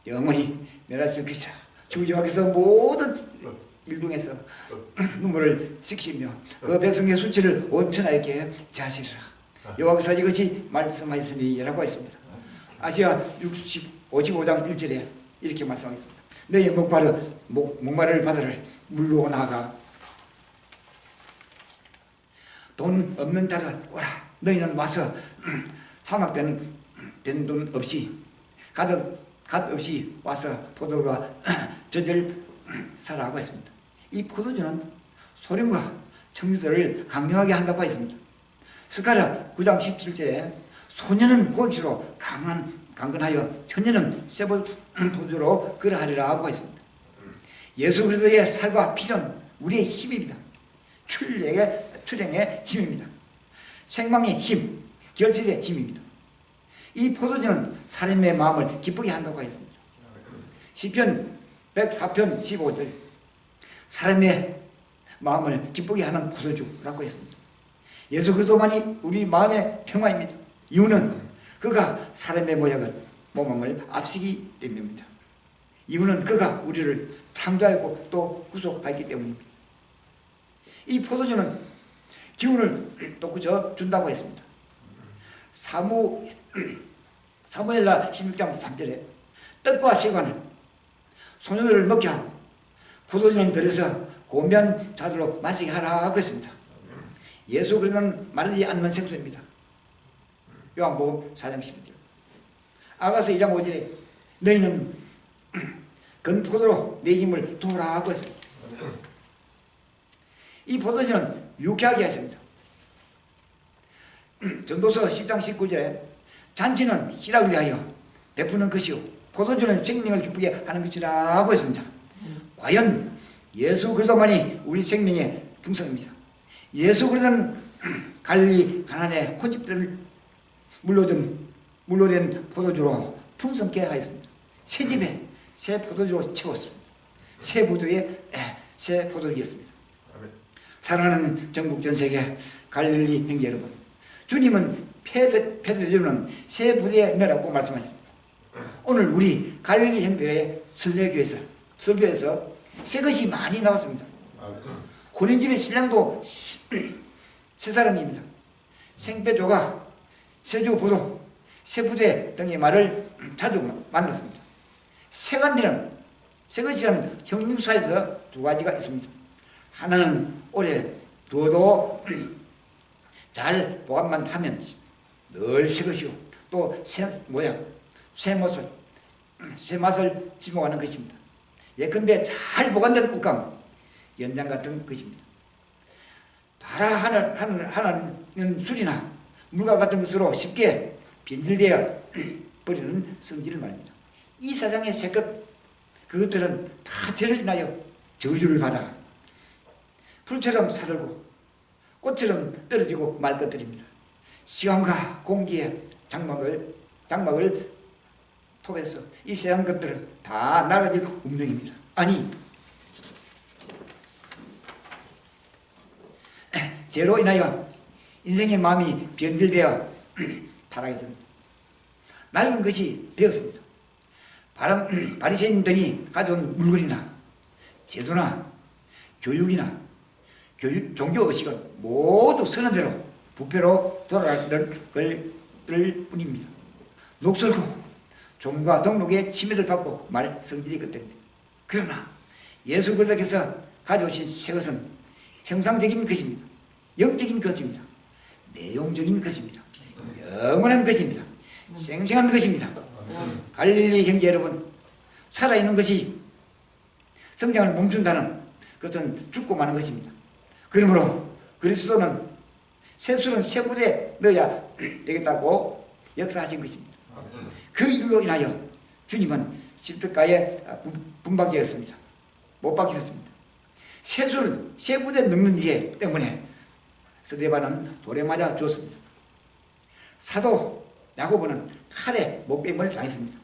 영원히 멸하실 것이라. 주 여호와께서 모든 일중에서 눈물을 씻기며 그 백성의 수치를 온천하게 제하시리라. 여호와께서 이것이 말씀하셨으니 라고 했습니다. 아시아 55장 1절에 이렇게 말씀하겠습니다. 너희 목마를 바다를 물로 나가 돈 없는 자들 오라. 너희는 와서 사막된 돈 없이 갓 없이 와서 포도주와 젖을 사라 하고 했습니다. 이 포도주는 소련과 청류들을 강력하게 한다고 했습니다. 스가랴 9장 17절에 소년은 고기로 강건하여 처녀는 쇠볼 포도주로 그러하리라 하고 했습니다. 예수 그리스도의 살과 피는 우리의 힘입니다. 출행의 힘입니다. 생명의 힘, 결실의 힘입니다. 이 포도주는 사람의 마음을 기쁘게 한다고 했습니다. 시편 104편 15절 사람의 마음을 기쁘게 하는 포도주라고 했습니다. 예수 그리스도만이 우리 마음의 평화입니다. 이유는 그가 사람의 모범을 앞서기 때문입니다. 이유는 그가 우리를 창조하고 또 구속하기 때문입니다. 이 포도주는 기운을 또 준다고 했습니다. 사무엘라 16장 3절에 떡과 시간을 소녀들을 먹게 하고 포도주는 들여서 고면 자들로 마시게 하라 하고 했습니다. 예수 그리스도는 마르지 않는 생수입니다. 요한복음 4장 12절 아가서 2장 5절에 너희는 건포도로 내 힘을 두라 하고 했습니다. 이 포도주는 유쾌하게 했습니다. 전도서 10장 19절에 잔치는 희락을 위하여 베푸는 것이요 포도주는 생명을 기쁘게 하는 것이라 하고 했습니다. 과연 예수 그리스도만이 우리 생명의 풍성입니다. 예수 그리스도는 갈릴리 가나안의 혼집들을 물로된 포도주로 풍성케 하였습니다. 새 집에 새 포도주로 채웠습니다. 새 부두에 새 포도주였습니다. 사랑하는 전국 전세계 갈릴리 형제 여러분, 주님은 페드로는 새 부대에 넣으라고 말씀하셨습니다. 오늘 우리 갈릴리 형들의 설교에서 새 것이 많이 나왔습니다. 혼인집의 신랑도 새 사람입니다. 생배조가 세주 부도 새 부대 등의 말을 자주 만났습니다. 새간디는 새것이란 형용사에서 두 가지가 있습니다. 하나는 오래 두어도 잘 보관만 하면 늘 새것이고 또 새 모양, 새 맛을 지목하는 것입니다. 예컨대 잘 보관된 옷감, 연장 같은 것입니다. 달아하는 술이나 물과 같은 것으로 쉽게 변질되어 버리는 성질을 말입니다. 이 세상의 새것, 그것들은 다 죄를 인하여 저주를 받아 풀처럼 사들고 꽃처럼 떨어지고 말 것들입니다. 시간과 공기의 장막을 톱에서 이 세상 것들은 다 나가질 운명입니다. 아니, 죄로 인하여 인생의 마음이 변질되어 타락했습니다. 낡은 것이 되었습니다. 바리새인들이 가져온 물건이나 제도나 교육이나 종교의식은 모두 선언대로 부패로 돌아갈 뿐입니다. 녹슬고 종과 등록의 침해를 받고 말 성질이 것들입니다. 그러나 예수 그리스도께서 가져오신 새 것은 형상적인 것입니다. 영적인 것입니다. 내용적인 것입니다. 영원한 것입니다. 생생한 것입니다. 갈릴리 형제 여러분, 살아있는 것이 성장을 멈춘다는 것은 죽고 마는 것입니다. 그러므로 그리스도는 세술은 세부대에 넣어야 되겠다고 역사하신 것입니다. 그 일로 인하여 주님은 십자가에 분박되었습니다. 못 박히셨습니다. 세술은 세부대에 넣는 일 때문에 스데반은 돌에 맞아 죽었습니다. 사도 야고보는 칼에 목베임을 당했습니다.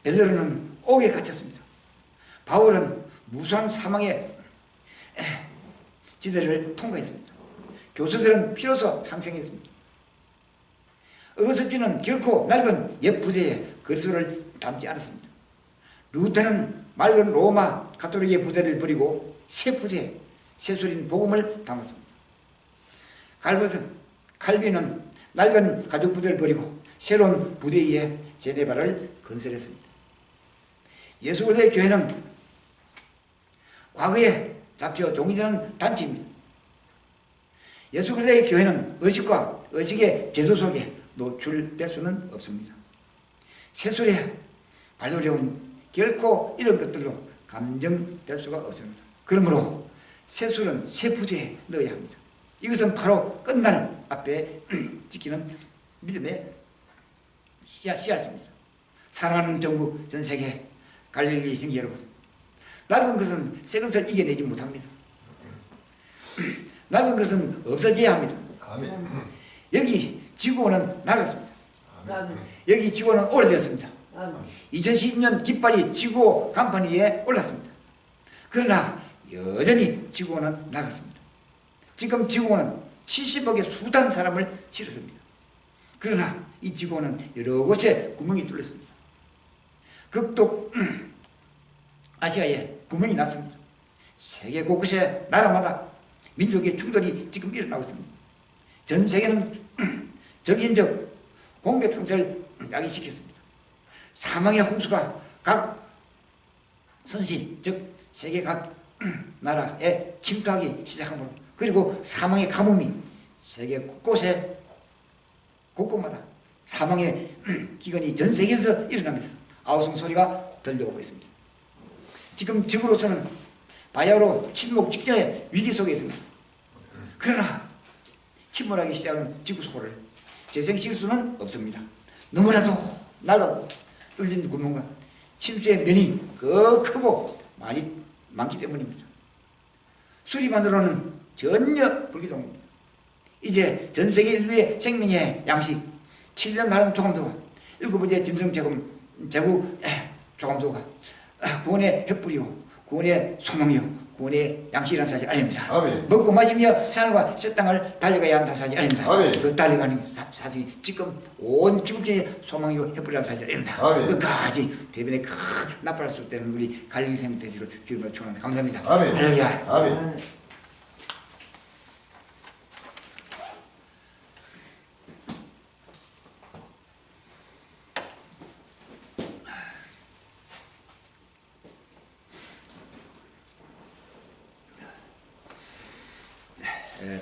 베드로는 옥에 갇혔습니다. 바울은 무수한 사망의 지대를 통과했습니다. 교수들은 피로서 항생했습니다. 어거스틴은 결코 낡은 옛 부대에 그리스도를 담지 않았습니다. 루터는 맑은 로마 가톨릭의 부대를 버리고 새 부대에 새술인 복음을 담았습니다. 칼빈은 낡은 가죽 부대를 버리고 새로운 부대 위에 제네바를 건설했습니다. 예수 그리스도의 교회는 과거에 잡혀 종이되는 단체입니다. 예수 그리스도의 교회는 의식과 의식의 제도 속에 노출될 수는 없습니다. 새술의 발도령은 결코 이런 것들로 감정될 수가 없습니다. 그러므로 새술은 새 부대에 넣어야 합니다. 이것은 바로 끝날 앞에 지키는 믿음의 씨앗입니다. 사랑하는 전국 전세계 갈릴리 형제 여러분, 낡은 것은 새 것을 이겨내지 못합니다. 낡은 것은 없어져야 합니다. 아멘. 여기 지구온은 낡았습니다. 아멘. 여기 지구온은 오래되었습니다. 아멘. 2012년 깃발이 지구 간판 위에 올랐습니다. 그러나 여전히 지구온은 낡았습니다. 지금 지구온은 70억의 수단 사람을 치렀습니다. 그러나 이 지구온은 여러 곳에 구멍이 뚫렸습니다. 극독 아시아에 구멍이 났습니다. 세계 곳곳에 나라마다 민족의 충돌이 지금 일어나고 있습니다. 전 세계는 적인적 공백 상태를 야기시켰습니다. 사망의 홍수가 각 선시, 즉 세계 각 나라에 침투하기 시작하므로, 그리고 사망의 가뭄이 세계 곳곳에 곳곳마다 사망의 기근이 전 세계에서 일어나면서 아우성 소리가 들려오고 있습니다. 지금 지구로서는 바야흐로 침몰 직전의 위기 속에 있습니다. 그러나 침몰하기 시작한 지구 소를 재생시킬 수는 없습니다. 너무나도 낡았고 뚫린 구멍과 침수의 면이 그 크고 많기 때문입니다. 수리만으로는 전혀 불기둥입니다. 이제 전세계 인류의 생명의 양식 7년 다른 조감도가 7번째 짐승 제국 조감도가 구원의 횃불이요 구원의 소망이요 구원의 양식이라는 사실 아닙니다. 아멘. 먹고 마시며 산과 새 땅을 달려가야 한다는 사실 아닙니다. 아멘. 그 달려가는 사실이 지금 온 지구의 소망이요 횃불이라는 사실 아닙니다. 아멘. 끝까지 대변에 큰 나팔을 쏠 때는 우리 갈릴리 생명 되시를 주님으로 축원합니다. 감사합니다. 아멘. 할렐루야. 아멘.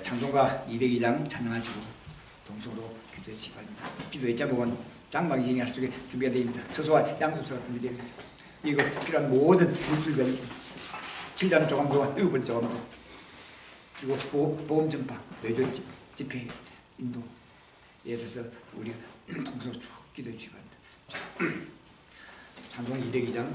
찬송가 202장 찬양하시고 동성으로 기도해 주시기 바랍니다. 기도의 제목은 장막이 행할 속에 준비가 되어 있습니다. 처소와 양속서가 준비되어 있습니다. 이거 필요한 모든 물질별 7단 조감도와 7번째 조감도, 그리고 보험 전파, 외조 집회 인도에 대해서 우리 동성으로 쭉 기도해 주시기 바랍니다. 찬송 202장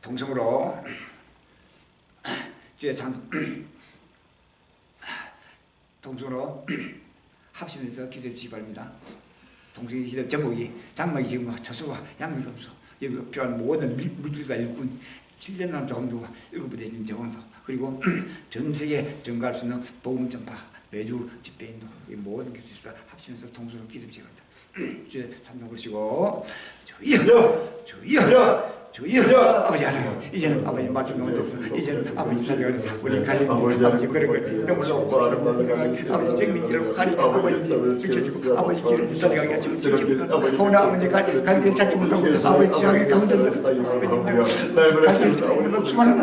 동성으로 주의 참 동성으로 합심해서 기도해 주시기 바랍니다. 동성의 시대 제목이 장막이 지금 저수와 양미 검소 여기 필요한 모든 물질과 일꾼 7년 정도와 7부대 정원도 그리고 전 세계에 전가할 수 있는 복음 전파 매주 집회인도 모든 것에서 합심해서 동성으로 기도해 주시기 바랍니다. 주의 삼성 보시고 주여 아버지 하나님 이제는 아버지 말씀 가운데서 이제는 아버지 살려는 우리 갈림 아버지 그런 걸 영으로 아버지 정민이를 가리 아버지 비춰주고 아버지 길을 따라가게 하시고 지키고 하오나 아버지 갈길 찾지 못하고 아버지 지하게 가운데서 아버지 수많은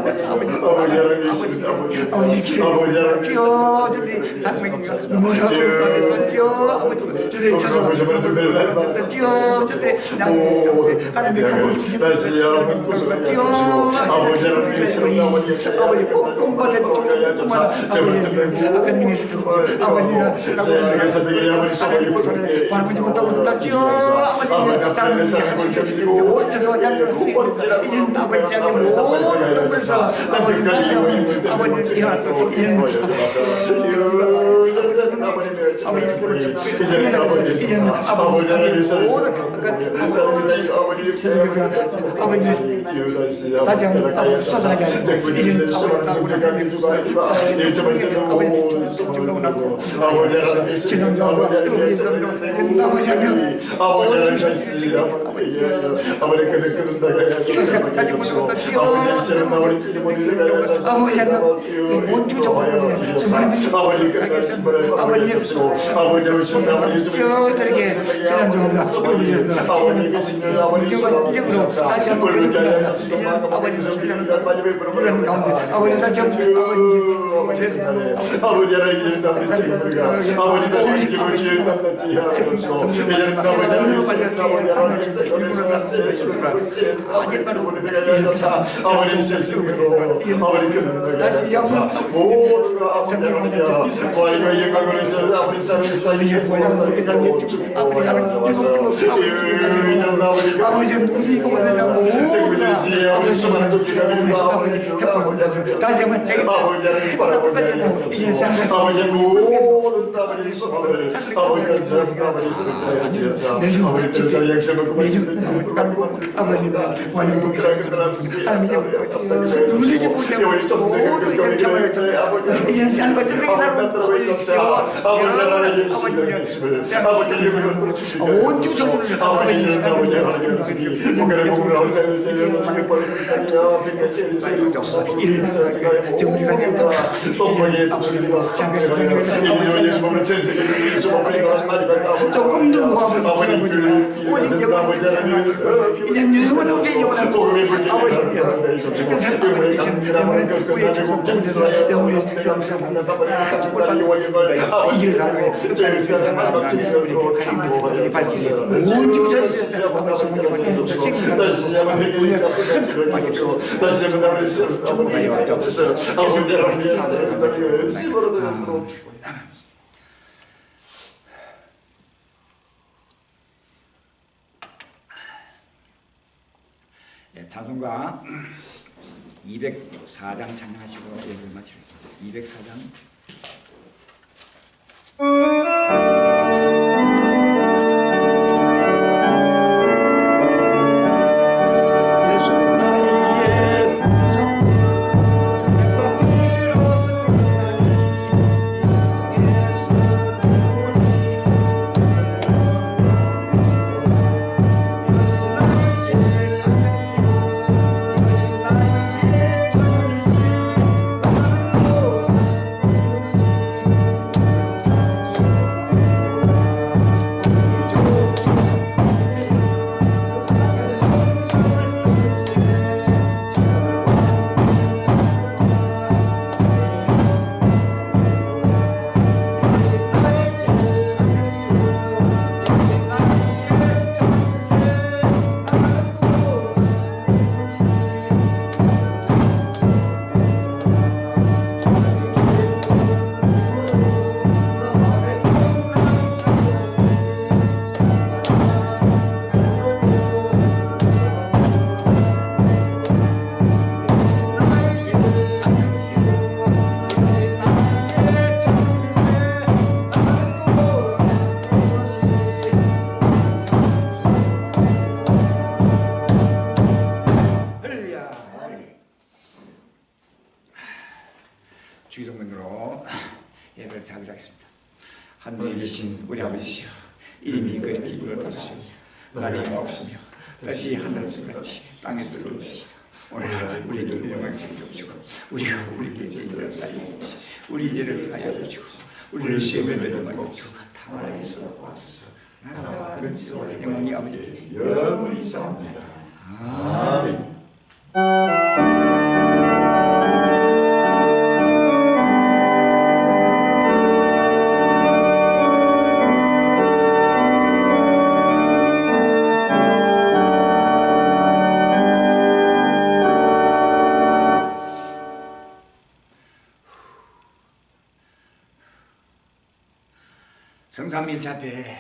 아버지 길을 뛰어 저들이 당맹이가 뭐라고 뛰어 아버지 저들이 찾아가고 뛰어 저들이 하나님의 뛰어 아버지 아버지 꼼꼼받아 아버지 밟지 못하고 뛰어 아버지 장로님 어째서 이젠 아버지에게 모든 동물에서 아버지 일어났어 이제는 아버지 모든 세상에서 아버지 다시 한번 아버지 수사하게 하시고 이제는 이런 가운데 아버지 다시 아버지 하나님 아버지 책임을 아버지 다시 책임을 지어 놨지 하옵소서 이제는 아버지 아버지 세상으로 아버지 다시 한번 모두가 아버지 하나님 과일과 영광을 해서 아버지 사랑에서 이제 아버지 가는 아버지 누구지 이거보다냐고 아버지 수많은 도끼가 다시 한번 아버지 하나님 바라보고 아버지 모든 아버지 소망을 아버지 아버지 들을 양심을 고맙습니다. 아버지 원하는 누구지 못하고 이제는 짧아진 온 주종을 조금 더 이제 영원하게 영원한 이길 가능해 찬송가 204장 찬양하시고 예배를 마치겠습니다. 204장 예배를 드리도록 하겠습니다. 하늘에 계신 우리 아버지시여, 이름이 그렇게 이름을 받으시오. 나라가 없으며 다시 하늘에서 같이 땅에서 그러시오. 오늘 우리에게 영광을 주시고 우리가 우리에게 죄를 사하여 주시고 우리 죄를 사하여 주시고 우리를 시험에 들지 말고 다만 하소서. 나라와 근세와 영광이 아버지께 영원히 있사옵나이다. 아멘. 성삼일체 앞에